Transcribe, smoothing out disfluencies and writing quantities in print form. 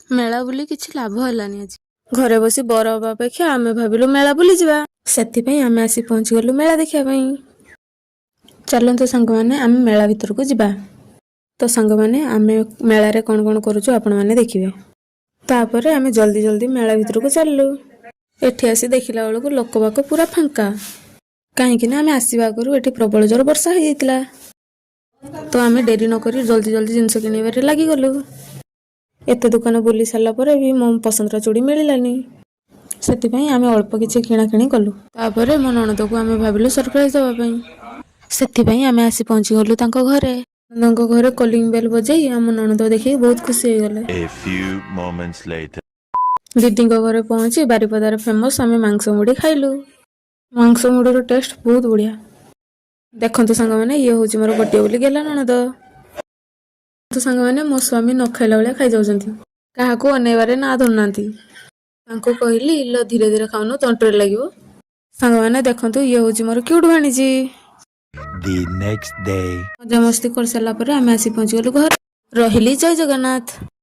मेला बुली किछि लाभ हेलानी आज घरे बसी बर हवा अपेक्षा आमे भाबिलु मेला बुली जिबा सेति आमे आसी पहुंची गलु मेला देखिया पई। चलंतु सांग माने आमे मेला भितर को जिबा। तो सांग माने आमे मेला रे कोन कोन करूछु आपण माने देखिबे। तापरे आमे जल्दी जल्दी मेला भितर को चललु। एठी आसी देखिला बेलको लोक बाक पूरा फांका काहे कि ना आमे आसीबा करू एठी प्रबल जोर वर्षा हो जाइतला। तो आमे डेरी न करी जल्दी जल्दी जिंस किनिबारे लागि गलु। एते दुकान बुली सारला परे भी मो पसंदरा चूड़ी मिलिलानी सेति पई आमे अल्प किछि किणा किणी कलु। तापरे मो ननद को आमे भाबिलु सरप्राइज देबा पई सेति पई आमे आसी पहुंची गलु तांको घरे। तांको घरे कॉलिंग बेल बजाई आम ननद देखि बहुत खुशी हो गले। A few moments later. दीदी घरे पहुंची बारिपदार फेमस आमे मांस मुड़ी खाइलु। मांस मुड़ी रो टेस्ट बहुत बढ़िया। देखंतु सांग माने ये होची मोर गोटे बोली गेला ननद। तो सांग माने मो स्वामी न खाइला बेले खाइ जाउछंती काहाको अनेबारे ना धरनांती। तांको कहली लो धीरे धीरे खाउनो तंटरे लागिवो। सांग माने देखंतु ये होची मोर क्यूट भाणीजी। The next day. मजा मस्ती कर सारला परे आमे आसी पहुंची गलु घर। रहिली जय जगन्नाथ।